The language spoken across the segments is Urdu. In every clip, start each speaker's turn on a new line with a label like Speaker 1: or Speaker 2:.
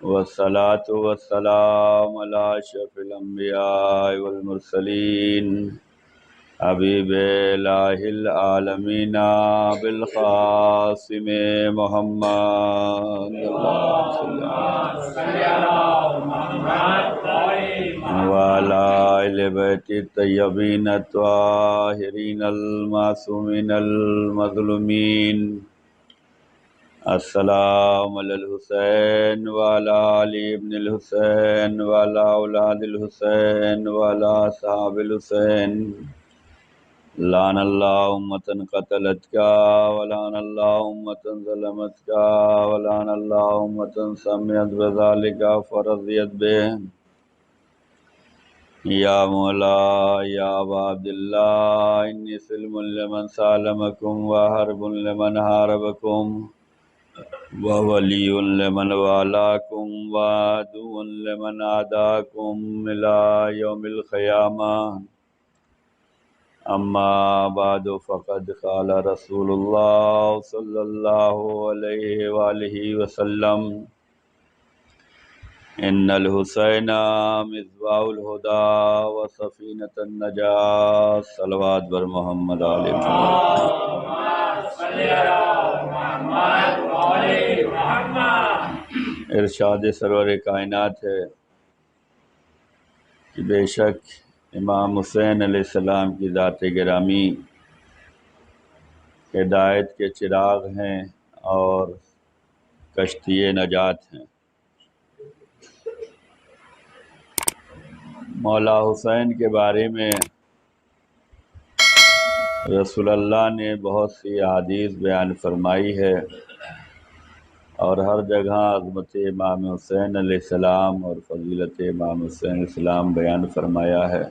Speaker 1: والصلاة والسلام على أشرف الأنبياء والمرسلين حبیب الہ العالمین بالقاسم محمد اللہم صلی وعلى آل بیت الطیبین الطاہرین المعصومین المظلومین السلام علی الحسین وعلی علی ابن الحسین وعلی اولاد الحسین وعلی اصحاب الحسین لعن اللہ امتن قتلت کا ولعن اللہ امتن ظلمت کا ولعن اللہ امتن سمعت بذالک فرضیت بہ یا مولا یا ابا عبداللہ انی سلم لمن سالمکم وحرب لمن حاربکم وولی لمن والاکم وعدو لمن عاداکم الى یوم القیامہ اما بعد فقد قال رسول اللہ صلی اللہ علیہ وآلہ وسلم ان الحسین مصباح الہدی وسفینۃ النجاة صلوات بر محمد علیہ ارشاد سرور کائنات ہے کہ بے شک امام حسین علیہ السلام کی ذات گرامی ہدایت کے چراغ ہیں اور کشتی نجات ہیں۔ مولا حسین کے بارے میں رسول اللہ نے بہت سی احادیث بیان فرمائی ہے اور ہر جگہ عظمت امام حسین علیہ السلام اور فضیلت امام حسین علیہ السلام بیان فرمایا ہے،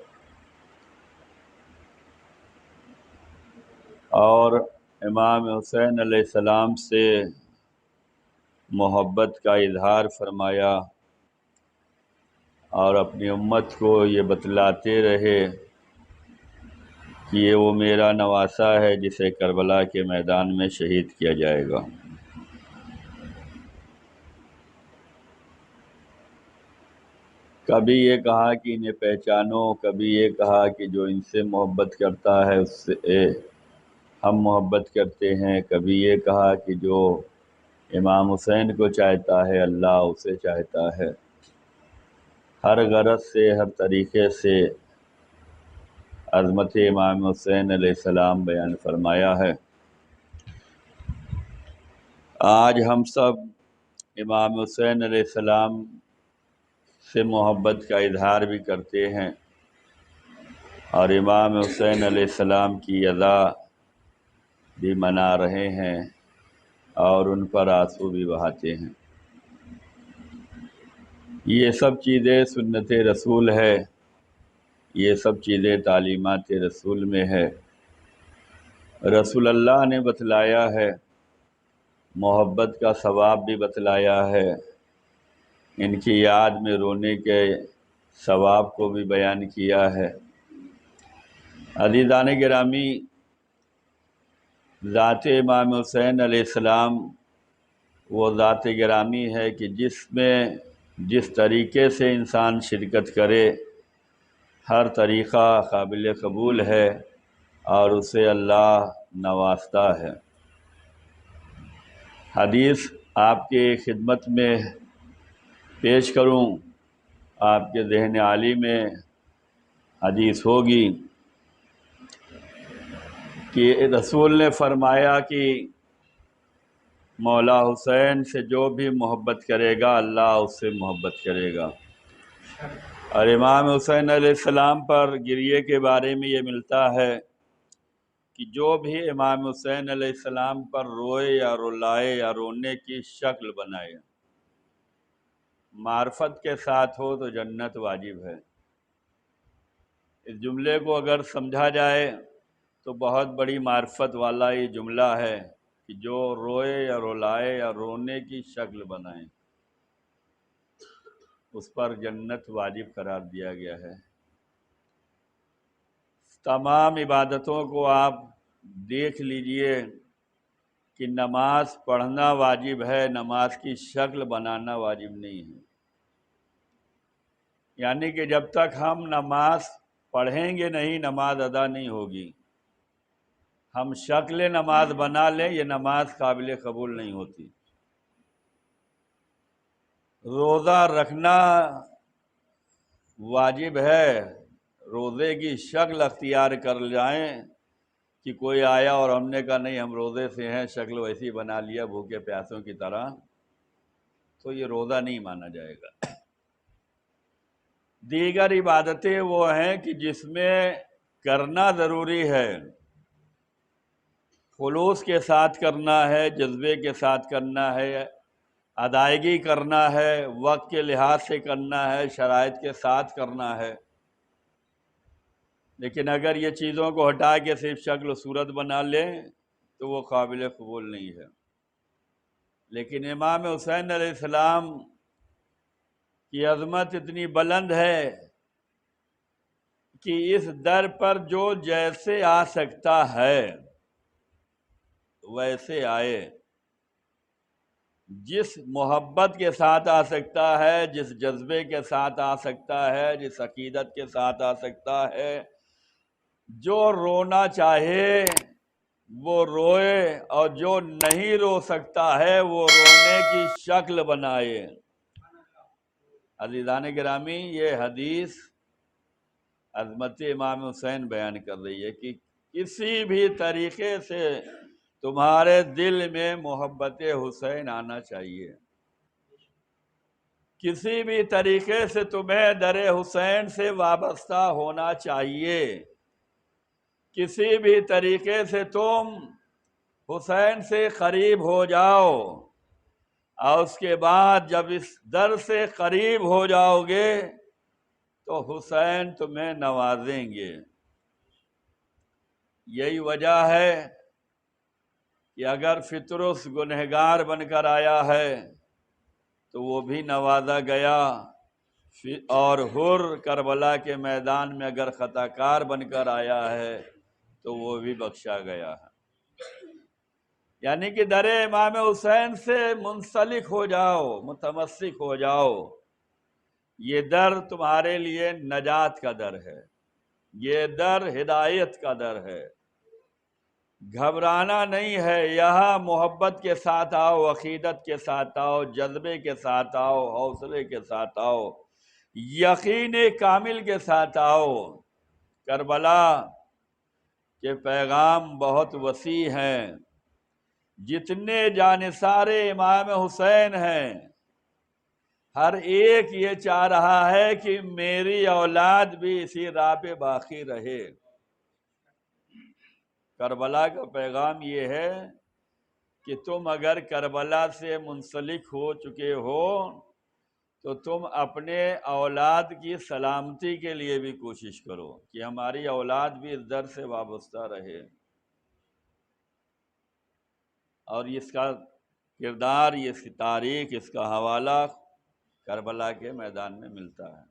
Speaker 1: اور امام حسین علیہ السلام سے محبت کا اظہار فرمایا اور اپنی امت کو یہ بتلاتے رہے کہ یہ وہ میرا نواسہ ہے جسے کربلا کے میدان میں شہید کیا جائے گا۔ کبھی یہ کہا کہ انہیں پہچانو، کبھی یہ کہا کہ جو ان سے محبت کرتا ہے اس سے ہم محبت کرتے ہیں، کبھی یہ کہا کہ جو امام حسین کو چاہتا ہے اللہ اسے چاہتا ہے۔ ہر غرض سے، ہر طریقے سے عظمت امام حسین علیہ السلام بیان فرمایا ہے۔ آج ہم سب امام حسین علیہ السلام سے محبت کا اظہار بھی کرتے ہیں اور امام حسین علیہ السلام کی ادا بھی منا رہے ہیں اور ان پر آنسو بھی بہاتے ہیں۔ یہ سب چیزیں سنت رسول ہے، یہ سب چیزیں تعلیمات رسول میں ہے۔ رسول اللہ نے بتلایا ہے، محبت کا ثواب بھی بتلایا ہے، ان کی یاد میں رونے کے ثواب کو بھی بیان کیا ہے۔ عزیزان گرامی، ذات امام حسین علیہ السلام وہ ذات گرامی ہے کہ جس طریقے سے انسان شرکت کرے ہر طریقہ قابل قبول ہے اور اسے اللہ نوازتا ہے۔ حدیث آپ کے خدمت میں پیش کروں، آپ کے ذہن عالی میں حدیث ہوگی کہ رسول نے فرمایا کہ مولا حسین سے جو بھی محبت کرے گا اللہ اس سے محبت کرے گا۔ اور امام حسین علیہ السلام پر گریے کے بارے میں یہ ملتا ہے کہ جو بھی امام حسین علیہ السلام پر روئے یا رلائے یا رونے کی شکل بنائے، معرفت کے ساتھ ہو تو جنت واجب ہے۔ اس جملے کو اگر سمجھا جائے تو بہت بڑی معرفت والا یہ جملہ ہے کہ جو روئے یا رلائے یا رونے کی شکل بنائے اس پر جنت واجب قرار دیا گیا ہے۔ تمام عبادتوں کو آپ دیکھ لیجئے کہ نماز پڑھنا واجب ہے، نماز کی شکل بنانا واجب نہیں ہے۔ یعنی کہ جب تک ہم نماز پڑھیں گے نہیں، نماز ادا نہیں ہوگی۔ ہم شکل نماز بنا لیں، یہ نماز قابل قبول نہیں ہوتی۔ روزہ رکھنا واجب ہے، روزے کی شکل اختیار کر جائیں کہ کوئی آیا اور ہم نے کہا نہیں ہم روزے سے ہیں، شکل ویسی بنا لیا بھوکے پیاسوں کی طرح، تو یہ روزہ نہیں مانا جائے گا۔ دیگر عبادتیں وہ ہیں کہ جس میں کرنا ضروری ہے، خلوص کے ساتھ کرنا ہے، جذبے کے ساتھ کرنا ہے، ادائیگی کرنا ہے، وقت کے لحاظ سے کرنا ہے، شرائط کے ساتھ کرنا ہے۔ لیکن اگر یہ چیزوں کو ہٹا کے صرف شکل و صورت بنا لیں تو وہ قابل قبول نہیں ہے۔ لیکن امام حسین علیہ السلام کی عظمت اتنی بلند ہے کہ اس در پر جو جیسے آ سکتا ہے ویسے آئے، جس محبت کے ساتھ آ سکتا ہے، جس جذبے کے ساتھ آ سکتا ہے، جس عقیدت کے ساتھ آ سکتا ہے، جو رونا چاہے وہ روئے، اور جو نہیں رو سکتا ہے وہ رونے کی شکل بنائے۔ عزیزان گرامی، یہ حدیث عظمت امام حسین بیان کر رہی ہے کہ کسی بھی طریقے سے تمہارے دل میں محبت حسین آنا چاہیے، کسی بھی طریقے سے تمہیں در حسین سے وابستہ ہونا چاہیے، کسی بھی طریقے سے تم حسین سے قریب ہو جاؤ، اور اس کے بعد جب اس در سے قریب ہو جاؤ گے تو حسین تمہیں نوازیں گے۔ یہی وجہ ہے کہ اگر فطرس گنہگار بن کر آیا ہے تو وہ بھی نوازا گیا، اور حر کربلا کے میدان میں اگر خطا کار بن کر آیا ہے تو وہ بھی بخشا گیا ہے۔ یعنی کہ در امام حسین سے منسلک ہو جاؤ، متمسک ہو جاؤ، یہ در تمہارے لیے نجات کا در ہے، یہ در ہدایت کا در ہے۔ گھبرانا نہیں ہے، یہاں محبت کے ساتھ آؤ، عقیدت کے ساتھ آؤ، جذبے کے ساتھ آؤ، حوصلے کے ساتھ آؤ، یقین کامل کے ساتھ آؤ۔ کربلا کے پیغام بہت وسیع ہیں، جتنے جانثار امام حسین ہیں ہر ایک یہ چاہ رہا ہے کہ میری اولاد بھی اسی راہ پہ باقی رہے۔ کربلا کا پیغام یہ ہے کہ تم اگر کربلا سے منسلک ہو چکے ہو تو تم اپنے اولاد کی سلامتی کے لیے بھی کوشش کرو کہ ہماری اولاد بھی اس در سے وابستہ رہے۔ اور اس کا کردار، اس کی تاریخ، اس کا حوالہ کربلا کے میدان میں ملتا ہے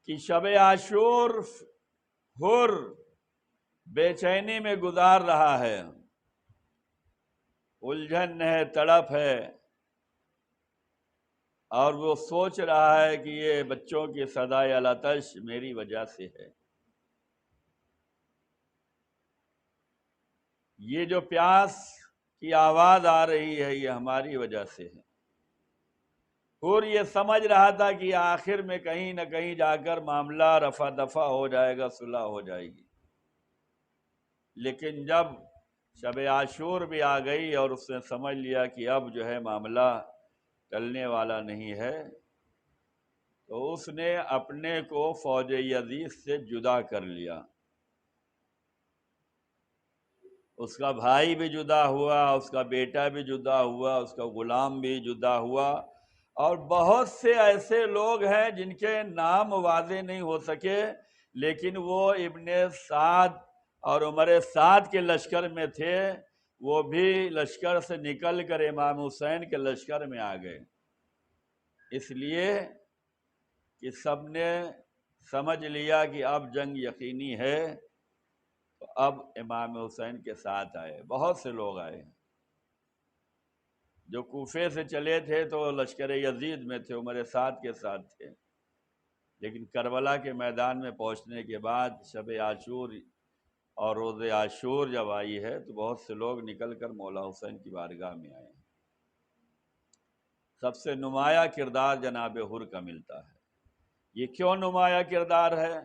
Speaker 1: کہ شب عاشور حر بے چینی میں گزار رہا ہے، الجھن ہے، تڑپ ہے، اور وہ سوچ رہا ہے کہ یہ بچوں کی صدائے العطش میری وجہ سے ہے، یہ جو پیاس کی آواز آ رہی ہے یہ ہماری وجہ سے ہے۔ اور یہ سمجھ رہا تھا کہ آخر میں کہیں نہ کہیں جا کر معاملہ رفع دفع ہو جائے گا، صلح ہو جائے گی، لیکن جب شب عاشور بھی آ گئی اور اس نے سمجھ لیا کہ اب جو ہے معاملہ ٹلنے والا نہیں ہے، تو اس نے اپنے کو فوج یزید سے جدا کر لیا۔ اس کا بھائی بھی جدا ہوا، اس کا بیٹا بھی جدا ہوا، اس کا غلام بھی جدا ہوا، اور بہت سے ایسے لوگ ہیں جن کے نام واضح نہیں ہو سکے، لیکن وہ ابن سعد اور عمر سعد کے لشکر میں تھے، وہ بھی لشکر سے نکل کر امام حسین کے لشکر میں آ گئے، اس لیے کہ سب نے سمجھ لیا کہ اب جنگ یقینی ہے، تو اب امام حسین کے ساتھ آئے، بہت سے لوگ آئے ہیں۔ جو کوفے سے چلے تھے تو لشکر یزید میں تھے، عمر سعد کے ساتھ تھے، لیکن کربلا کے میدان میں پہنچنے کے بعد شب عاشور اور روز عاشور جب آئی ہے تو بہت سے لوگ نکل کر مولا حسین کی بارگاہ میں آئے ہیں۔ سب سے نمایاں کردار جناب حر کا ملتا ہے۔ یہ کیوں نمایاں کردار ہے؟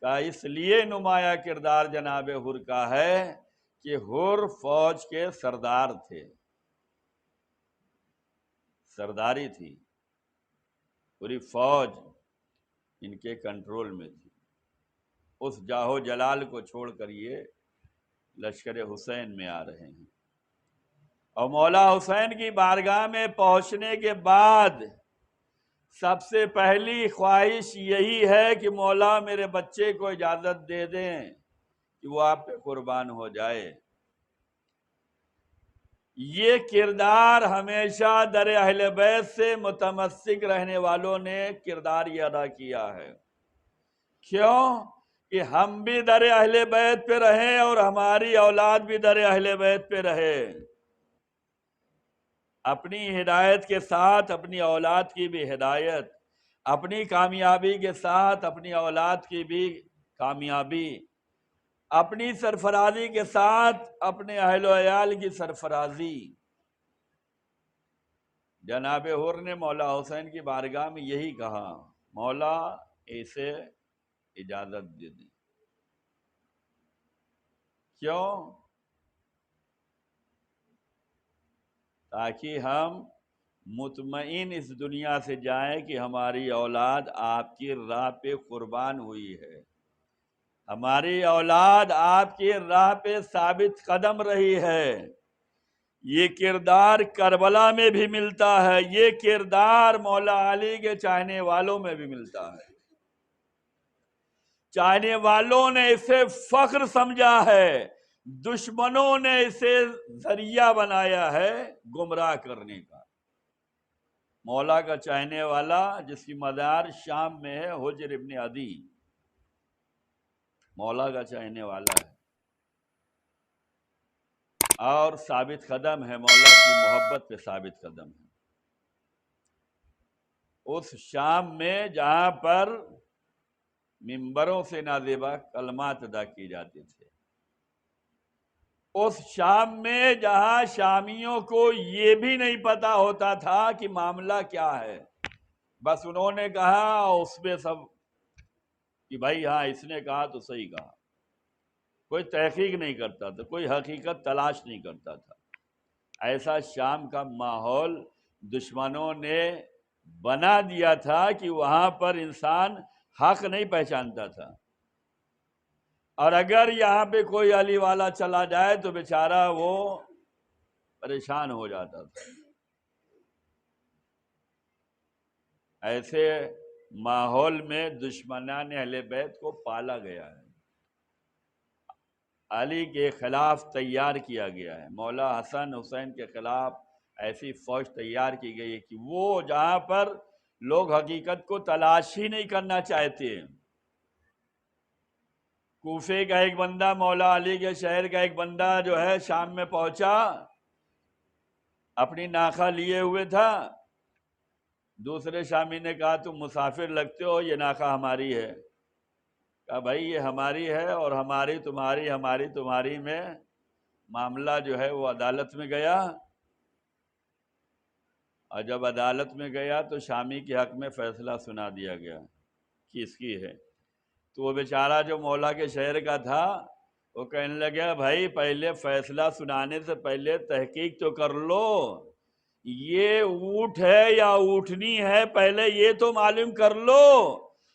Speaker 1: کہ اس لیے نمایاں کردار جناب حر کا ہے کہ حر فوج کے سردار تھے، سرداری تھی، پوری فوج ان کے کنٹرول میں تھی۔ اس جاہو جلال کو چھوڑ کر یہ لشکر حسین میں آ رہے ہیں، اور مولا حسین کی بارگاہ میں پہنچنے کے بعد سب سے پہلی خواہش یہی ہے کہ مولا میرے بچے کو اجازت دے دیں کہ وہ آپ پہ قربان ہو جائے۔ یہ کردار ہمیشہ در اہل بیت سے متمسک رہنے والوں نے کردار یہ ادا کیا ہے۔ کیوں؟ کہ ہم بھی در اہل بیت پہ رہیں اور ہماری اولاد بھی در اہل بیت پہ رہے، اپنی ہدایت کے ساتھ اپنی اولاد کی بھی ہدایت، اپنی کامیابی کے ساتھ اپنی اولاد کی بھی کامیابی، اپنی سرفرازی کے ساتھ اپنے اہل و عیال کی سرفرازی۔ جناب حر نے مولا حسین کی بارگاہ میں یہی کہا، مولا اسے اجازت دے دیں۔ کیوں؟ تاکہ ہم مطمئن اس دنیا سے جائیں کہ ہماری اولاد آپ کی راہ پہ قربان ہوئی ہے، ہماری اولاد آپ کی راہ پہ ثابت قدم رہی ہے۔ یہ کردار کربلا میں بھی ملتا ہے، یہ کردار مولا علی کے چاہنے والوں میں بھی ملتا ہے۔ چاہنے والوں نے اسے فخر سمجھا ہے، دشمنوں نے اسے ذریعہ بنایا ہے گمراہ کرنے کا۔ مولا کا چاہنے والا جس کی مزار شام میں ہے، حجر ابن عدی مولا کا چاہنے والا ہے اور ثابت قدم ہے، مولا کی محبت پہ ثابت قدم ہے۔ اس شام میں جہاں پر منبروں سے نازیبا کلمات ادا کی جاتے تھے، اس شام میں جہاں شامیوں کو یہ بھی نہیں پتا ہوتا تھا کہ معاملہ کیا ہے، بس انہوں نے کہا اس میں سب کہ بھائی ہاں اس نے کہا تو صحیح کہا، کوئی تحقیق نہیں کرتا تھا، کوئی حقیقت تلاش نہیں کرتا تھا۔ ایسا شام کا ماحول دشمنوں نے بنا دیا تھا کہ وہاں پر انسان حق نہیں پہچانتا تھا، اور اگر یہاں پہ کوئی علی والا چلا جائے تو بیچارہ وہ پریشان ہو جاتا تھا۔ ایسے ماحول میں دشمنان اہل بیت کو پالا گیا ہے، علی کے خلاف تیار کیا گیا ہے، مولا حسن حسین کے خلاف ایسی فوج تیار کی گئی ہے کہ وہ جہاں پر لوگ حقیقت کو تلاش ہی نہیں کرنا چاہتے۔ کوفے کا ایک بندہ، مولا علی کے شہر کا ایک بندہ جو ہے شام میں پہنچا، اپنی ناقہ لیے ہوئے تھا، دوسرے شامی نے کہا تم مسافر لگتے ہو، یہ ناقہ ہماری ہے۔ کہا بھائی یہ ہماری ہے، اور ہماری تمہاری میں معاملہ جو ہے وہ عدالت میں گیا، اور جب عدالت میں گیا تو شامی کے حق میں فیصلہ سنا دیا گیا کہ اس کی ہے۔ تو وہ بیچارہ جو مولا کے شہر کا تھا وہ کہنے لگا بھائی پہلے فیصلہ سنانے سے پہلے تحقیق تو کر لو، یہ اونٹ ہے یا اونٹنی ہے پہلے یہ تو معلوم کر لو،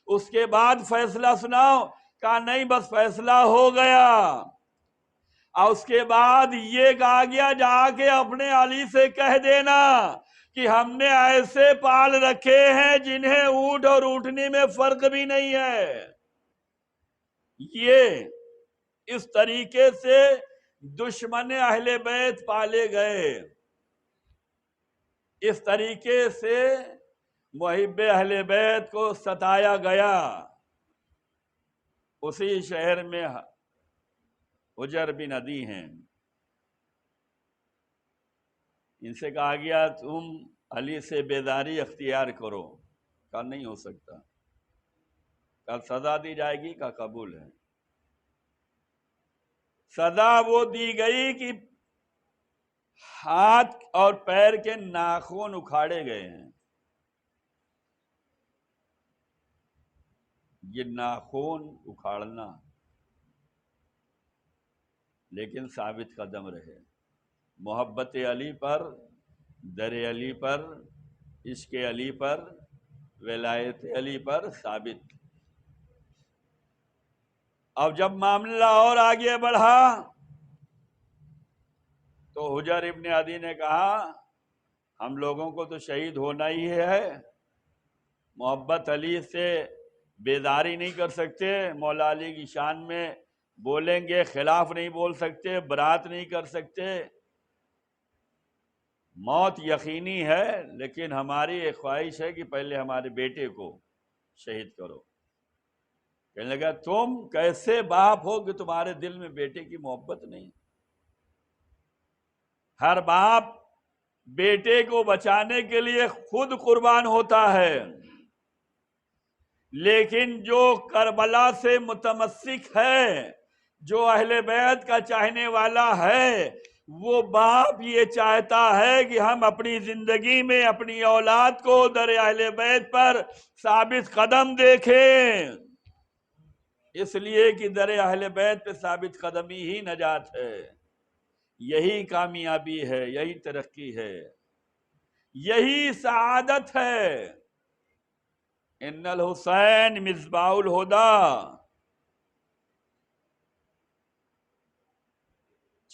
Speaker 1: اس کے بعد فیصلہ سناؤ۔ کہا نہیں بس فیصلہ ہو گیا، اور اس کے بعد یہ کہا گیا جا کے اپنے علی سے کہہ دینا کہ ہم نے ایسے پال رکھے ہیں جنہیں اونٹ اور اونٹنی میں فرق بھی نہیں ہے۔ یہ اس طریقے سے دشمن اہل بیت پالے گئے، اس طریقے سے محب اہل بیت کو ستایا گیا۔ اسی شہر میں حجر بن عدی ہیں، ان سے کہا گیا تم علی سے بیداری اختیار کرو، کہا نہیں ہو سکتا، کہا سزا دی جائے گی، کہا قبول ہے۔ سزا وہ دی گئی کہ ہاتھ اور پیر کے ناخن اکھاڑے گئے ہیں۔ یہ ناخن اکھاڑنا لیکن ثابت قدم رہے، محبت علی پر، در علی پر، عشق علی پر، ولایت علی پر ثابت۔ اب جب معاملہ اور آگے بڑھا تو حجر ابن عدی نے کہا ہم لوگوں کو تو شہید ہونا ہی ہے، محبت علی سے بیداری نہیں کر سکتے، مولا علی کی شان میں بولیں گے، خلاف نہیں بول سکتے، برات نہیں کر سکتے، موت یقینی ہے، لیکن ہماری ایک خواہش ہے کہ پہلے ہمارے بیٹے کو شہید کرو۔ کہنے لگا تم کیسے باپ ہو کہ تمہارے دل میں بیٹے کی محبت نہیں؟ ہر باپ بیٹے کو بچانے کے لیے خود قربان ہوتا ہے، لیکن جو کربلا سے متمسک ہے، جو اہل بیت کا چاہنے والا ہے، وہ باپ یہ چاہتا ہے کہ ہم اپنی زندگی میں اپنی اولاد کو در اہل بیت پر ثابت قدم دیکھیں، اس لیے کہ در اہل بیت پہ ثابت قدمی ہی نجات ہے، یہی کامیابی ہے، یہی ترقی ہے، یہی سعادت ہے۔ ان الحسین مصباح الہدی،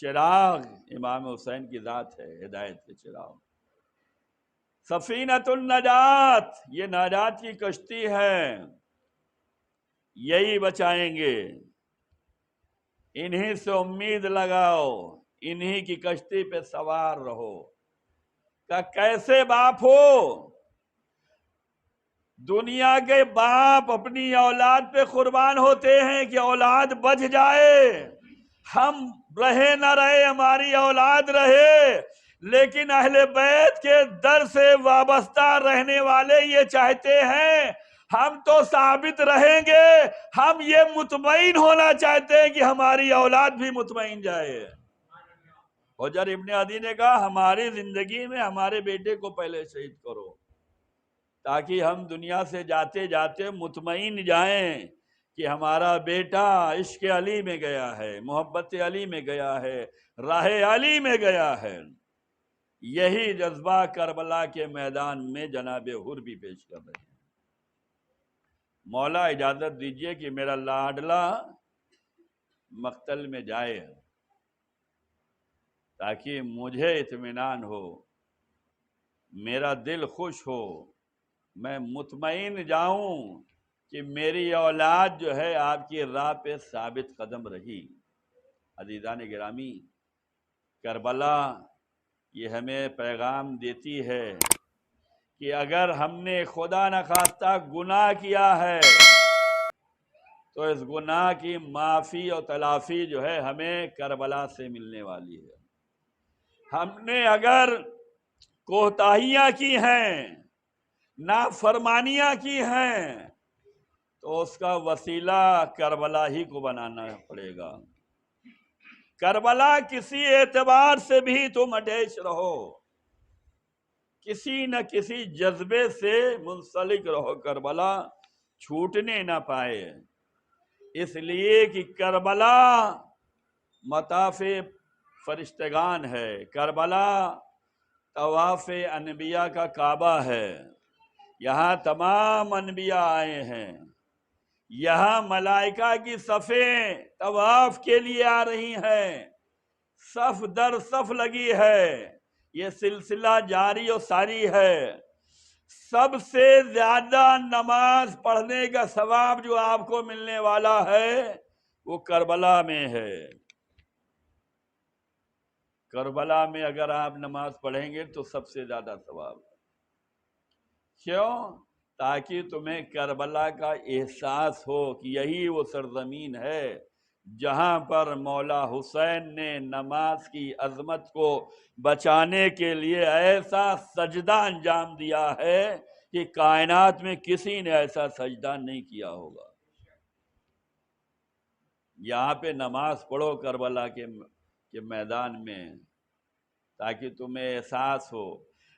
Speaker 1: چراغ امام حسین کی ذات ہے، ہدایت کے چراغ۔ سفینۃ النجات، یہ نجات کی کشتی ہے، یہی بچائیں گے، انہی سے امید لگاؤ، انہی کی کشتی پہ سوار رہو۔ کہ کیسے باپ ہو؟ دنیا کے باپ اپنی اولاد پہ قربان ہوتے ہیں کہ اولاد بچ جائے، ہم رہے نہ رہے، ہماری اولاد رہے، لیکن اہل بیت کے در سے وابستہ رہنے والے یہ چاہتے ہیں ہم تو ثابت رہیں گے، ہم یہ مطمئن ہونا چاہتے ہیں کہ ہماری اولاد بھی مطمئن جائے۔ حجر ابن عدی نے کہا ہماری زندگی میں ہمارے بیٹے کو پہلے شہید کرو، تاکہ ہم دنیا سے جاتے جاتے مطمئن جائیں کہ ہمارا بیٹا عشق علی میں گیا ہے، محبت علی میں گیا ہے، راہ علی میں گیا ہے۔ یہی جذبہ کربلا کے میدان میں جناب حر بھی پیش کر رہے ہیں۔ مولا اجازت دیجئے کہ میرا لاڈلا مقتل میں جائے تاکہ مجھے اطمینان ہو، میرا دل خوش ہو، میں مطمئن جاؤں کہ میری اولاد جو ہے آپ کی راہ پہ ثابت قدم رہی۔ عزیزان گرامی، کربلا یہ ہمیں پیغام دیتی ہے کہ اگر ہم نے خدا نخواستہ گناہ کیا ہے تو اس گناہ کی معافی اور تلافی جو ہے ہمیں کربلا سے ملنے والی ہے۔ ہم نے اگر کوتاہیاں کی ہیں، نافرمانیاں کی ہیں، تو اس کا وسیلہ کربلا ہی کو بنانا پڑے گا۔ کربلا کسی اعتبار سے بھی تم اٹیچ رہو، کسی نہ کسی جذبے سے منسلک رہو، کربلا چھوٹنے نہ پائے، اس لیے کہ کربلا مطاف فرشتگان ہے، کربلا طواف انبیاء کا کعبہ ہے، یہاں تمام انبیاء آئے ہیں، یہاں ملائکہ کی صفیں طواف کے لیے آ رہی ہیں، صف در صف لگی ہے، یہ سلسلہ جاری و ساری ہے۔ سب سے زیادہ نماز پڑھنے کا ثواب جو آپ کو ملنے والا ہے وہ کربلا میں ہے۔ کربلا میں اگر آپ نماز پڑھیں گے تو سب سے زیادہ ثواب ہے۔ کیوں؟ تاکہ تمہیں کربلا کا احساس ہو کہ یہی وہ سرزمین ہے جہاں پر مولا حسین نے نماز کی عظمت کو بچانے کے لیے ایسا سجدہ انجام دیا ہے کہ کائنات میں کسی نے ایسا سجدہ نہیں کیا ہوگا۔ یہاں پہ نماز پڑھو کربلا کے میدان میں، تاکہ تمہیں احساس ہو۔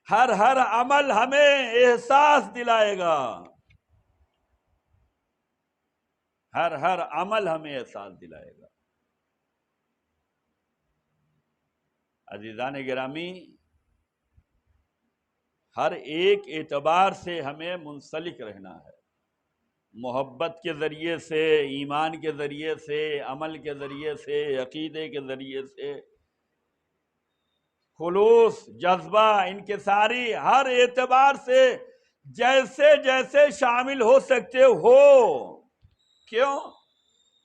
Speaker 1: ہر عمل ہمیں احساس دلائے گا، ہر عمل ہمیں احساس دلائے گا۔ عزیزان گرامی، ہر ایک اعتبار سے ہمیں منسلک رہنا ہے، محبت کے ذریعے سے، ایمان کے ذریعے سے، عمل کے ذریعے سے، عقیدے کے ذریعے سے، خلوص، جذبہ، انکساری، ہر اعتبار سے جیسے جیسے شامل ہو سکتے ہو۔ کیوں؟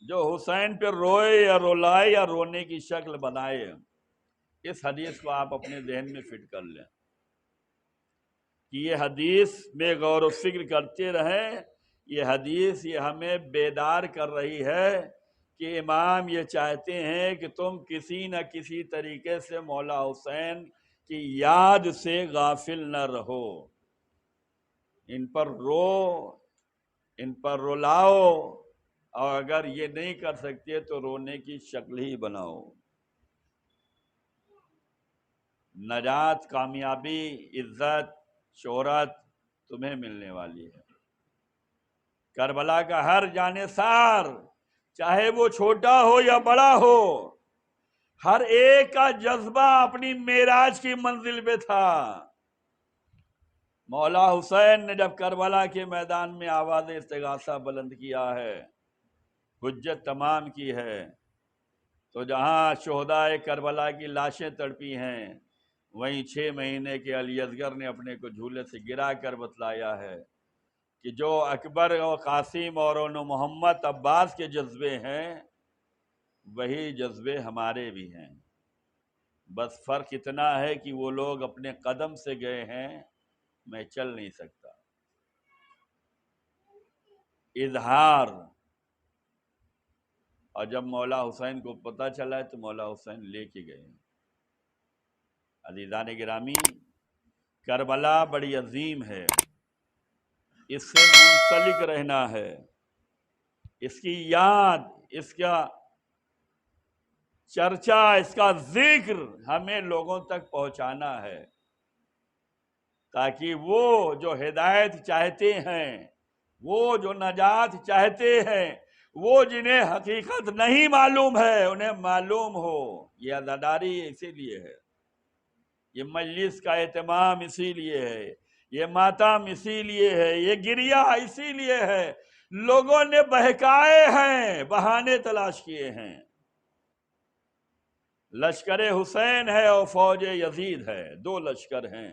Speaker 1: جو حسین پہ روئے یا رولائے یا رونے کی شکل بنائے، اس حدیث کو آپ اپنے ذہن میں فٹ کر لیں کہ یہ حدیث میں غور و فکر کرتے رہیں۔ یہ حدیث یہ ہمیں بیدار کر رہی ہے کہ امام یہ چاہتے ہیں کہ تم کسی نہ کسی طریقے سے مولا حسین کی یاد سے غافل نہ رہو، ان پر رو، ان پر رلاؤ، اور اگر یہ نہیں کر سکتے تو رونے کی شکل ہی بناؤ۔ نجات، کامیابی، عزت، شہرت تمہیں ملنے والی ہے۔ کربلا کا ہر جانثار، چاہے وہ چھوٹا ہو یا بڑا ہو، ہر ایک کا جذبہ اپنی معراج کی منزل پہ تھا۔ مولا حسین نے جب کربلا کے میدان میں آواز استغاثہ بلند کیا ہے، حجت تمام کی ہے، تو جہاں شہدائے کربلا کی لاشیں تڑپی ہیں، وہیں 6 مہینے کے علی اصغر نے اپنے کو جھولے سے گرا کر بتلایا ہے کہ جو اکبر اور قاسم اور محمد عباس کے جذبے ہیں، وہی جذبے ہمارے بھی ہیں۔ بس فرق اتنا ہے کہ وہ لوگ اپنے قدم سے گئے ہیں، میں چل نہیں سکتا۔ اظہار، اور جب مولا حسین کو پتہ چلا ہے تو مولا حسین لے کے گئے۔ عزیزان گرامی، کربلا بڑی عظیم ہے، اس سے منسلک رہنا ہے، اس کی یاد، اس کا چرچا، اس کا ذکر ہمیں لوگوں تک پہنچانا ہے، تاکہ وہ جو ہدایت چاہتے ہیں، وہ جو نجات چاہتے ہیں، وہ جنہیں حقیقت نہیں معلوم ہے انہیں معلوم ہو۔ یہ عزاداری اسی لیے ہے، یہ مجلس کا اہتمام اسی لیے ہے، یہ ماتم اسی لیے ہے، یہ گریہ اسی لیے ہے۔ لوگوں نے بہکائے ہیں، بہانے تلاش کیے ہیں۔ لشکر حسین ہے اور فوج یزید ہے، 2 لشکر ہیں،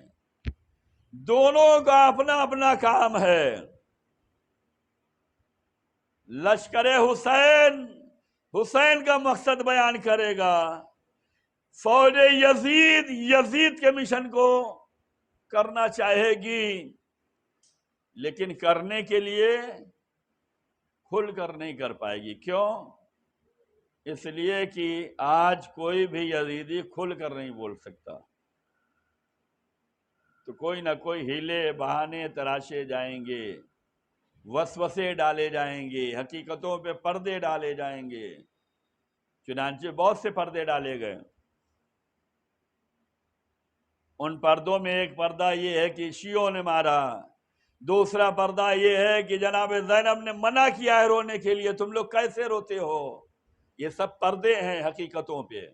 Speaker 1: دونوں کا اپنا اپنا کام ہے۔ لشکر حسین حسین کا مقصد بیان کرے گا، فوج یزید یزید کے مشن کو کرنا چاہے گی، لیکن کرنے کے لیے کھل کر نہیں کر پائے گی۔ کیوں؟ اس لیے کہ آج کوئی بھی یزیدی کھل کر نہیں بول سکتا، تو کوئی نہ کوئی ہیلے بہانے تراشے جائیں گے، وسوسے ڈالے جائیں گے، حقیقتوں پہ پردے ڈالے جائیں گے۔ چنانچہ بہت سے پردے ڈالے گئے۔ ان پردوں میں ایک پردہ یہ ہے کہ شیعوں نے مارا، دوسرا پردہ یہ ہے کہ جناب زینب نے منع کیا ہے رونے کے لیے، تم لوگ کیسے روتے ہو۔ یہ سب پردے ہیں حقیقتوں پہ،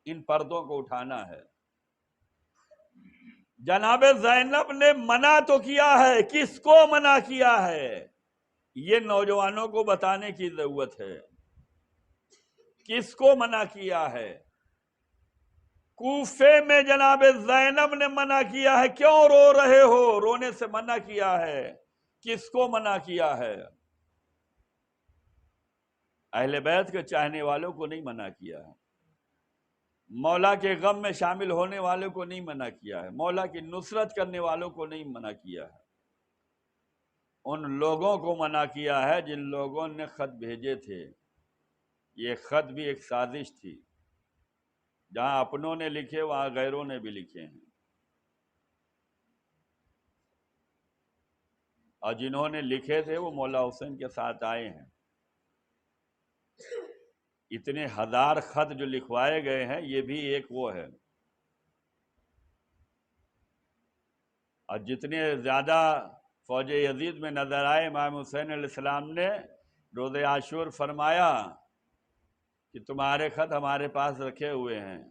Speaker 1: ان پردوں کو اٹھانا ہے۔ جناب زینب نے منع تو کیا ہے، کس کو منع کیا ہے یہ نوجوانوں کو بتانے کی ضرورت ہے۔ کس کو منع کیا ہے؟ کوفے میں جناب زینب نے منع کیا ہے، کیوں رو رہے ہو، رونے سے منع کیا ہے۔ کس کو منع کیا ہے؟ اہل بیت کے چاہنے والوں کو نہیں منع کیا ہے، مولا کے غم میں شامل ہونے والوں کو نہیں منع کیا ہے، مولا کی نصرت کرنے والوں کو نہیں منع کیا ہے۔ ان لوگوں کو منع کیا ہے جن لوگوں نے خط بھیجے تھے۔ یہ خط بھی ایک سازش تھی، جہاں اپنوں نے لکھے وہاں غیروں نے بھی لکھے ہیں، اور جنہوں نے لکھے تھے وہ مولا حسین کے ساتھ آئے ہیں۔ اتنے ہزار خط جو لکھوائے گئے ہیں یہ بھی ایک وہ ہے، اور جتنے زیادہ فوج یزید میں نظر آئے، امام حسین علیہ السلام نے روز عاشور فرمایا کہ تمہارے خط ہمارے پاس رکھے ہوئے ہیں،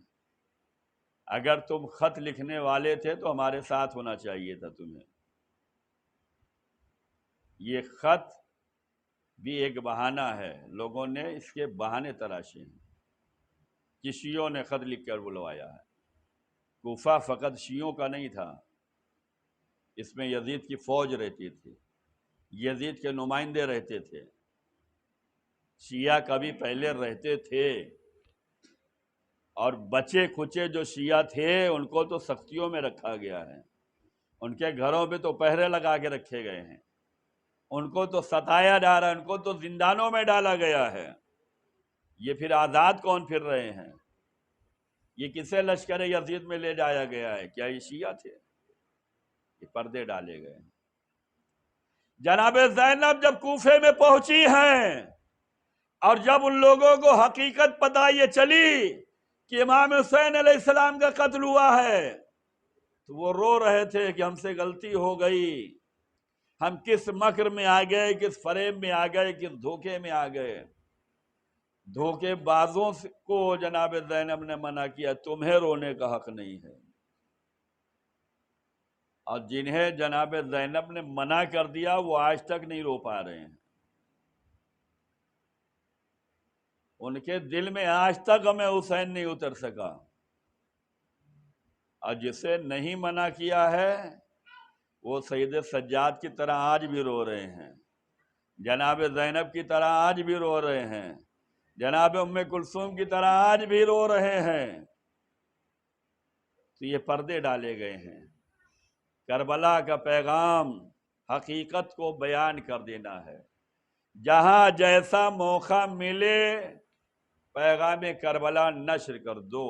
Speaker 1: اگر تم خط لکھنے والے تھے تو ہمارے ساتھ ہونا چاہیے تھا تمہیں۔ یہ خط بھی ایک بہانہ ہے، لوگوں نے اس کے بہانے تراشے ہیں کہ شیعوں نے خط لکھ کر بلوایا ہے۔ کوفہ فقط شیعوں کا نہیں تھا، اس میں یزید کی فوج رہتی تھی، یزید کے نمائندے رہتے تھے، شیعہ کبھی پہلے رہتے تھے، اور بچے کچے جو شیعہ تھے ان کو تو سختیوں میں رکھا گیا ہے، ان کے گھروں پہ تو پہرے لگا کے رکھے گئے ہیں، ان کو تو ستایا جا رہا ہے، ان کو تو زندانوں میں ڈالا گیا ہے۔ یہ پھر آزاد کون پھر رہے ہیں؟ یہ کسے لشکر یزید میں لے جایا گیا ہے؟ کیا یہ شیعہ تھے؟ یہ پردے ڈالے گئے ہیں۔ جناب زینب جب کوفے میں پہنچی ہیں اور جب ان لوگوں کو حقیقت پتہ یہ چلی کہ امام حسین علیہ السلام کا قتل ہوا ہے تو وہ رو رہے تھے کہ ہم سے غلطی ہو گئی، ہم کس مکر میں آ گئے، کس فریب میں آ گئے، کس دھوکے میں آ گئے۔ دھوکے بازوں کو جناب زینب نے منع کیا، تمہیں رونے کا حق نہیں ہے، اور جنہیں جناب زینب نے منع کر دیا وہ آج تک نہیں رو پا رہے ہیں، ان کے دل میں آج تک ہمیں حسین نہیں اتر سکا، اور جسے نہیں منع کیا ہے وہ سید سجاد کی طرح آج بھی رو رہے ہیں، جناب زینب کی طرح آج بھی رو رہے ہیں، جناب ام کلثوم کی طرح آج بھی رو رہے ہیں۔ تو یہ پردے ڈالے گئے ہیں۔ کربلا کا پیغام حقیقت کو بیان کر دینا ہے، جہاں جیسا موقع ملے پیغام کربلا نشر کر دو۔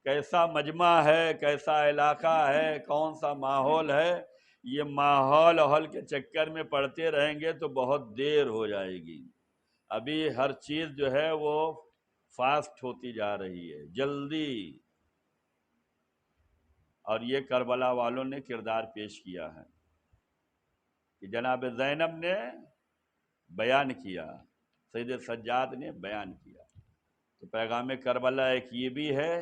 Speaker 1: کیسا مجمع ہے، کیسا علاقہ ہے، کون سا ماحول ہے، یہ ماحول حل کے چکر میں پڑتے رہیں گے تو بہت دیر ہو جائے گی۔ ابھی ہر چیز جو ہے وہ فاسٹ ہوتی جا رہی ہے، جلدی، اور یہ کربلا والوں نے کردار پیش کیا ہے کہ جناب زینب نے بیان کیا، سید سجاد نے بیان کیا۔ تو پیغام کربلا ایک یہ بھی ہے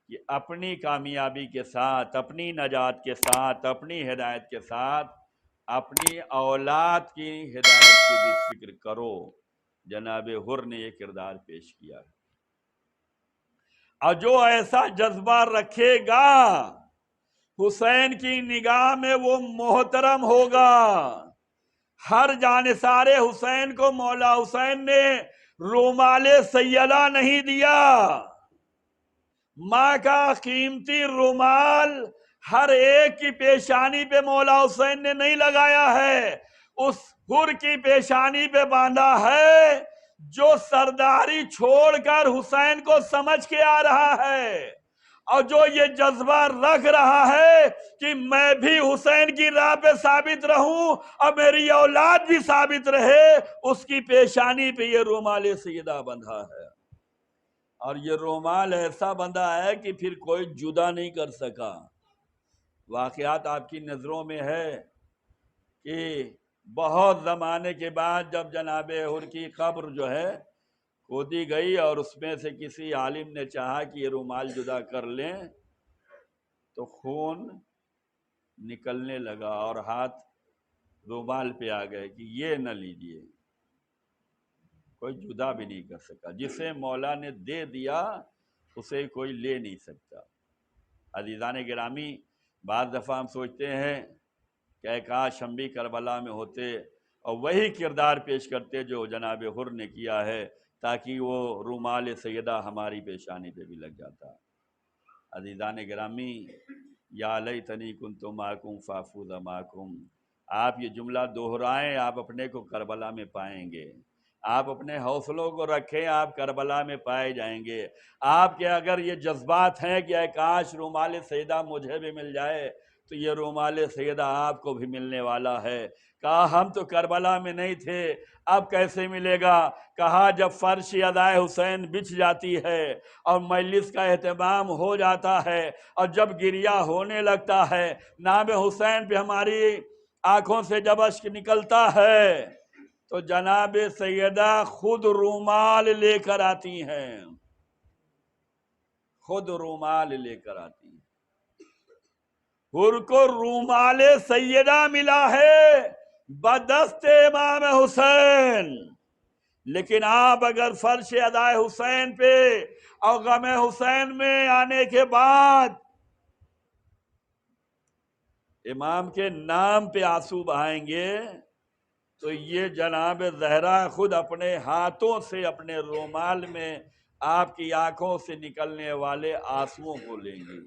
Speaker 1: کہ اپنی کامیابی کے ساتھ، اپنی نجات کے ساتھ، اپنی ہدایت کے ساتھ اپنی اولاد کی ہدایت کی بھی فکر کرو۔ جناب حر نے یہ کردار پیش کیا ہے، اور جو ایسا جذبہ رکھے گا حسین کی نگاہ میں وہ محترم ہوگا۔ ہر جانثار حسین کو مولا حسین نے رومال سیدہ نہیں دیا، ماں کا قیمتی رومال ہر ایک کی پیشانی پہ مولا حسین نے نہیں لگایا ہے، اس حر کی پیشانی پہ باندھا ہے جو سرداری چھوڑ کر حسین کو سمجھ کے آ رہا ہے، اور جو یہ جذبہ رکھ رہا ہے کہ میں بھی حسین کی راہ پہ ثابت رہوں اور میری اولاد بھی ثابت رہے، اس کی پیشانی پہ یہ رومال سیدہ بندھا ہے، اور یہ رومال ایسا بندھا ہے کہ پھر کوئی جدا نہیں کر سکا۔ واقعات آپ کی نظروں میں ہے کہ بہت زمانے کے بعد جب جناب حر کی قبر جو ہے کھودی گئی اور اس میں سے کسی عالم نے چاہا کہ یہ رومال جدا کر لیں تو خون نکلنے لگا اور ہاتھ رومال پہ آ گئے کہ یہ نہ لیجیے، کوئی جدا بھی نہیں کر سکا، جسے مولا نے دے دیا اسے کوئی لے نہیں سکتا۔ عزیزان گرامی، بعض دفعہ ہم سوچتے ہیں کہ کاش ہم بھی کربلا میں ہوتے اور وہی کردار پیش کرتے جو جناب حر نے کیا ہے، تاکہ وہ رومال سیدہ ہماری پیشانی پہ بھی لگ جاتا۔ عزیزان گرامی، یا لیتنی کنت معکم فافوز معکم، آپ یہ جملہ دوہرائیں، آپ اپنے کو کربلا میں پائیں گے۔ آپ اپنے حوصلوں کو رکھیں، آپ کربلا میں پائے جائیں گے۔ آپ کے اگر یہ جذبات ہیں کہ اے کاش رومال سیدہ مجھے بھی مل جائے، تو یہ رومال سیدہ آپ کو بھی ملنے والا ہے۔ کہا ہم تو کربلا میں نہیں تھے، اب کیسے ملے گا؟ کہا جب فرش ادائے حسین بچھ جاتی ہے اور مجلس کا اہتمام ہو جاتا ہے اور جب گریہ ہونے لگتا ہے، نام حسین پہ ہماری آنکھوں سے جب اشک نکلتا ہے، تو جناب سیدہ خود رومال لے کر آتی ہیں، خود رومال لے کر آتی ہیں۔ حر کو رومال سیدہ ملا ہے بدست امام حسین، لیکن آپ اگر فرش ادائے حسین پہ اور غم حسین میں آنے کے بعد امام کے نام پہ آنسو بہائیں گے، تو یہ جناب زہرا خود اپنے ہاتھوں سے اپنے رومال میں آپ کی آنکھوں سے نکلنے والے آنسوؤں کو لیں گی۔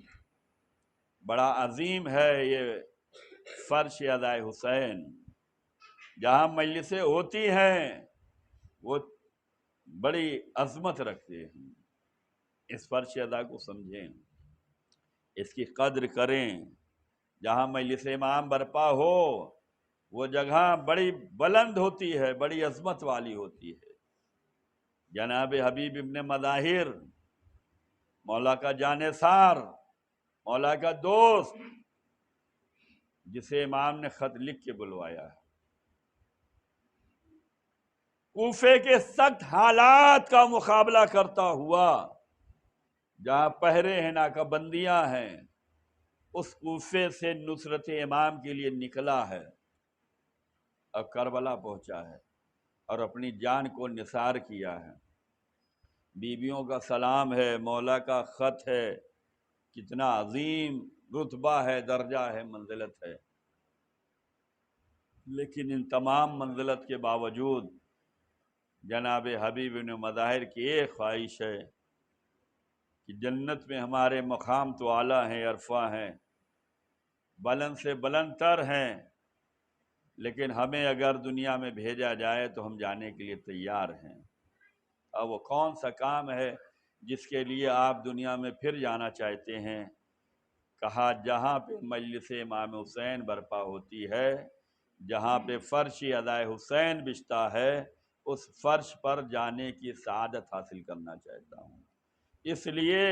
Speaker 1: بڑا عظیم ہے یہ فرش ادائے حسین۔ جہاں مجلسیں ہوتی ہیں وہ بڑی عظمت رکھتے ہیں۔ اس فرش ادا کو سمجھیں، اس کی قدر کریں۔ جہاں مجلس امام برپا ہو وہ جگہ بڑی بلند ہوتی ہے، بڑی عظمت والی ہوتی ہے۔ جناب حبیب ابن مظاہر، مولا کا جانثار، مولا کا دوست، جسے امام نے خط لکھ کے بلوایا ہے، کوفے کے سخت حالات کا مقابلہ کرتا ہوا، جہاں پہرے ہیں، ناکہ بندیاں ہیں، اس کوفے سے نصرت امام کے لیے نکلا ہے اور کربلا پہنچا ہے اور اپنی جان کو نثار کیا ہے۔ بیویوں کا سلام ہے، مولا کا خط ہے، کتنا عظیم رتبہ ہے، درجہ ہے، منزلت ہے۔ لیکن ان تمام منزلت کے باوجود جناب حبیب بن مظاہر کی ایک خواہش ہے کہ جنت میں ہمارے مقام تو اعلیٰ ہیں، عرفہ ہیں، بلند سے بلند تر ہیں، لیکن ہمیں اگر دنیا میں بھیجا جائے تو ہم جانے کے لیے تیار ہیں۔ اور وہ کون سا کام ہے جس کے لیے آپ دنیا میں پھر جانا چاہتے ہیں؟ کہا جہاں پہ مجلس امام حسین برپا ہوتی ہے، جہاں پہ فرش ادائے حسین بچھتا ہے، اس فرش پر جانے کی سعادت حاصل کرنا چاہتا ہوں۔ اس لیے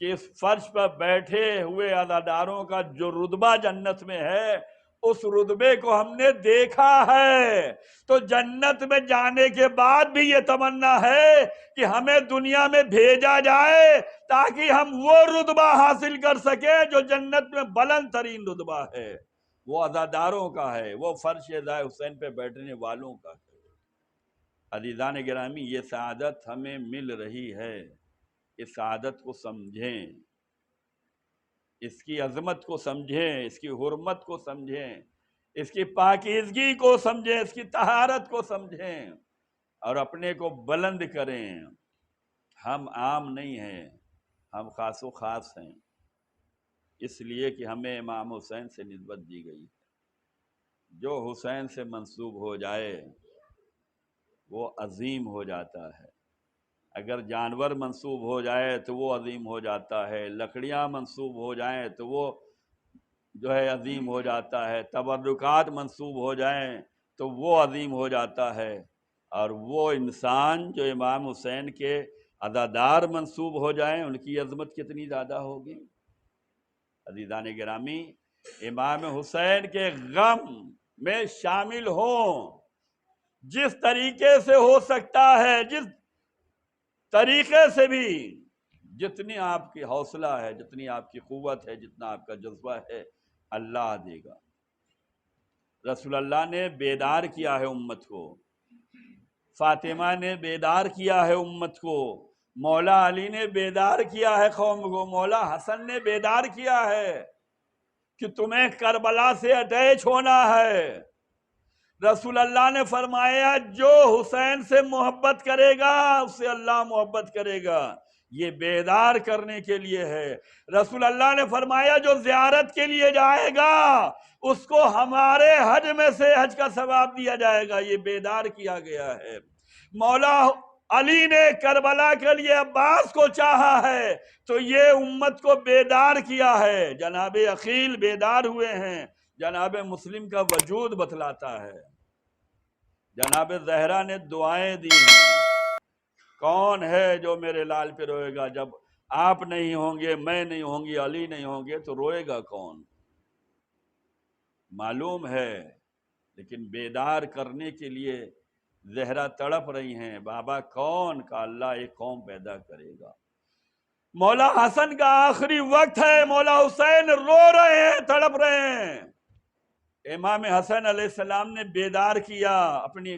Speaker 1: کہ اس فرش پر بیٹھے ہوئے عزاداروں کا جو رتبہ جنت میں ہے، اس رتبے کو ہم نے دیکھا ہے، تو جنت میں جانے کے بعد بھی یہ تمنا ہے کہ ہمیں دنیا میں بھیجا جائے تاکہ ہم وہ رتبہ حاصل کر سکیں جو جنت میں بلند ترین رتبہ ہے، وہ عزاداروں کا ہے، وہ فرش ادائے حسین پہ بیٹھنے والوں کا ہے۔ عزیزان گرامی، یہ سعادت ہمیں مل رہی ہے، اس سعادت کو سمجھیں، اس کی عظمت کو سمجھیں، اس کی حرمت کو سمجھیں، اس کی پاکیزگی کو سمجھیں، اس کی طہارت کو سمجھیں اور اپنے کو بلند کریں۔ ہم عام نہیں ہیں، ہم خاص و خاص ہیں، اس لیے کہ ہمیں امام حسین سے نسبت دی گئی ہے۔ جو حسین سے منسوب ہو جائے وہ عظیم ہو جاتا ہے۔ اگر جانور منسوب ہو جائے تو وہ عظیم ہو جاتا ہے، لکڑیاں منسوب ہو جائیں تو وہ جو ہے عظیم ہو جاتا ہے، تبرکات منسوب ہو جائیں تو وہ عظیم ہو جاتا ہے، اور وہ انسان جو امام حسین کے عزادار منسوب ہو جائیں ان کی عظمت کتنی زیادہ ہوگی۔ عزیزان گرامی، امام حسین کے غم میں شامل ہوں، جس طریقے سے ہو سکتا ہے، جس طریقے سے بھی، جتنی آپ کی حوصلہ ہے، جتنی آپ کی قوت ہے، جتنا آپ کا جذبہ ہے، اللہ دے گا۔ رسول اللہ نے بیدار کیا ہے امت کو، فاطمہ نے بیدار کیا ہے امت کو، مولا علی نے بیدار کیا ہے قوم کو، مولا حسن نے بیدار کیا ہے کہ تمہیں کربلا سے اٹیچ ہونا ہے۔ رسول اللہ نے فرمایا جو حسین سے محبت کرے گا اس سے اللہ محبت کرے گا، یہ بیدار کرنے کے لیے ہے۔ رسول اللہ نے فرمایا جو زیارت کے لیے جائے گا اس کو ہمارے حج میں سے حج کا ثواب دیا جائے گا، یہ بیدار کیا گیا ہے۔ مولا علی نے کربلا کے لیے عباس کو چاہا ہے تو یہ امت کو بیدار کیا ہے، جناب عقیل بیدار ہوئے ہیں، جناب مسلم کا وجود بتلاتا ہے۔ جناب زہرا نے دعائیں دی ہیں، کون ہے جو میرے لال پہ روئے گا؟ جب آپ نہیں ہوں گے، میں نہیں ہوں گی، علی نہیں ہوں گے تو روئے گا کون؟ معلوم ہے، لیکن بیدار کرنے کے لیے زہرا تڑپ رہی ہیں، بابا کون کا اللہ ایک قوم پیدا کرے گا۔ مولا حسن کا آخری وقت ہے، مولا حسین رو رہے ہیں، تڑپ رہے ہیں۔ امام حسن علیہ السلام نے بیدار کیا، اپنی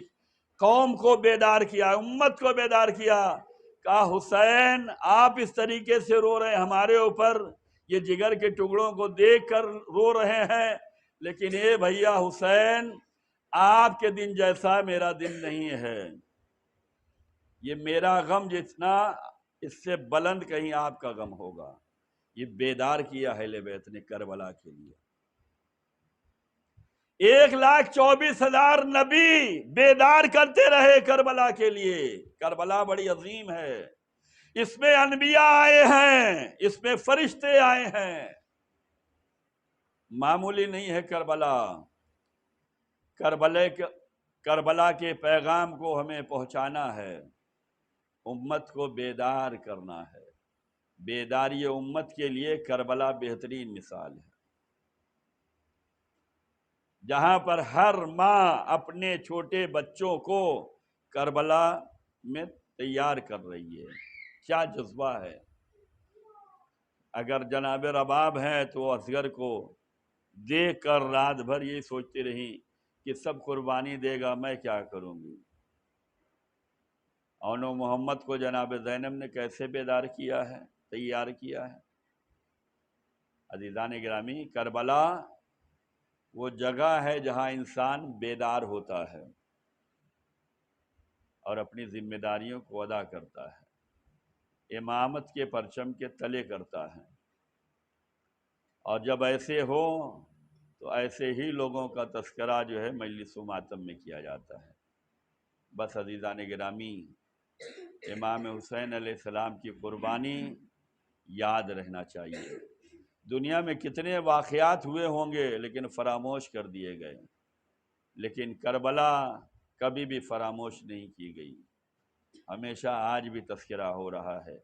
Speaker 1: قوم کو بیدار کیا، امت کو بیدار کیا، کہا حسین آپ اس طریقے سے رو رہے ہیں ہمارے اوپر، یہ جگر کے ٹکڑوں کو دیکھ کر رو رہے ہیں، لیکن اے بھیا حسین آپ کے دن جیسا میرا دن نہیں ہے، یہ میرا غم جتنا اس سے بلند کہیں آپ کا غم ہوگا۔ یہ بیدار کیا اہل بیت نے کربلا کے لیے۔ 1,24,000 نبی بیدار کرتے رہے کربلا کے لیے۔ کربلا بڑی عظیم ہے، اس میں انبیاء آئے ہیں، اس میں فرشتے آئے ہیں، معمولی نہیں ہے کربلا۔ کربلا کے پیغام کو ہمیں پہنچانا ہے، امت کو بیدار کرنا ہے۔ بیداری امت کے لیے کربلا بہترین مثال ہے، جہاں پر ہر ماں اپنے چھوٹے بچوں کو کربلا میں تیار کر رہی ہے۔ کیا جذبہ ہے! اگر جناب رباب ہیں تو اصغر کو دیکھ کر رات بھر یہی سوچتی رہی کہ سب قربانی دے گا، میں کیا کروں گی۔ اونو محمد کو جناب زینب نے کیسے بیدار کیا ہے، تیار کیا ہے۔ عزیزان گرامی، کربلا وہ جگہ ہے جہاں انسان بیدار ہوتا ہے اور اپنی ذمہ داریوں کو ادا کرتا ہے، امامت کے پرچم کے تلے کرتا ہے، اور جب ایسے ہو تو ایسے ہی لوگوں کا تذکرہ جو ہے مجلس و ماتم میں کیا جاتا ہے۔ بس عزیزان گرامی، امام حسین علیہ السلام کی قربانی یاد رہنا چاہیے۔ دنیا میں کتنے واقعات ہوئے ہوں گے لیکن فراموش کر دیے گئے، لیکن کربلا کبھی بھی فراموش نہیں کی گئی، ہمیشہ آج بھی تذکرہ ہو رہا ہے،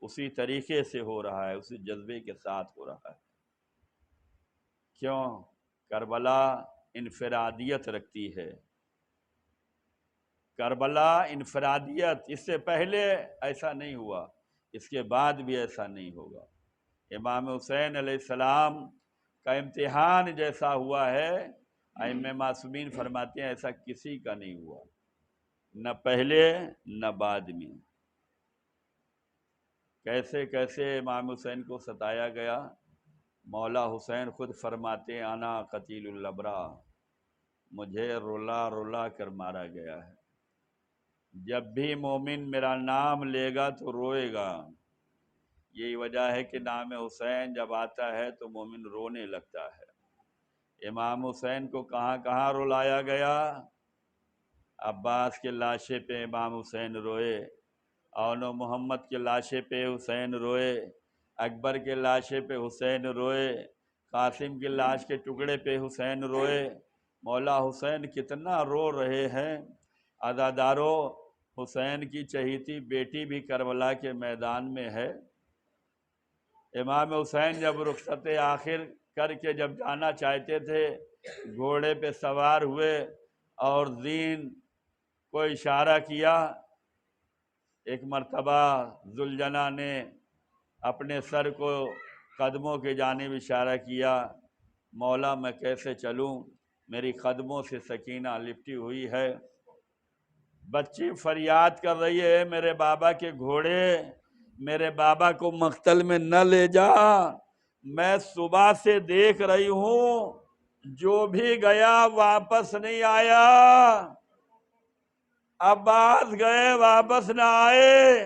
Speaker 1: اسی طریقے سے ہو رہا ہے، اسی جذبے کے ساتھ ہو رہا ہے۔ کیوں؟ کربلا انفرادیت رکھتی ہے، کربلا انفرادیت، اس سے پہلے ایسا نہیں ہوا، اس کے بعد بھی ایسا نہیں ہوگا۔ امام حسین علیہ السلام کا امتحان جیسا ہوا ہے، ائمہ معصومین فرماتے ہیں ایسا کسی کا نہیں ہوا، نہ پہلے نہ بعد میں۔ کیسے کیسے امام حسین کو ستایا گیا، مولا حسین خود فرماتے ہیں انا قتیل الابرا، مجھے رلا رلا کر مارا گیا ہے، جب بھی مومن میرا نام لے گا تو روئے گا۔ یہی وجہ ہے کہ نام حسین جب آتا ہے تو مومن رونے لگتا ہے۔ امام حسین کو کہاں کہاں رلایا گیا، عباس کے لاشے پہ امام حسین روئے، اونو محمد کے لاشے پہ حسین روئے، اکبر کے لاشے پہ حسین روئے، قاسم کے لاش کے ٹکڑے پہ حسین روئے۔ مولا حسین کتنا رو رہے ہیں۔ عزادارو، حسین کی چہیتی بیٹی بھی کربلا کے میدان میں ہے۔ امام حسین جب رخصت آخر کر کے جب جانا چاہتے تھے، گھوڑے پہ سوار ہوئے اور زین کو اشارہ کیا۔ ایک مرتبہ ذوالجناح نے اپنے سر کو قدموں کے جانب اشارہ کیا، مولا میں کیسے چلوں، میری قدموں سے سکینہ لپٹی ہوئی ہے۔ بچی فریاد کر رہی ہے میرے بابا کے گھوڑے، میرے بابا کو مقتل میں نہ لے جا، میں صبح سے دیکھ رہی ہوں جو بھی گیا واپس نہیں آیا، عباس گئے واپس نہ آئے،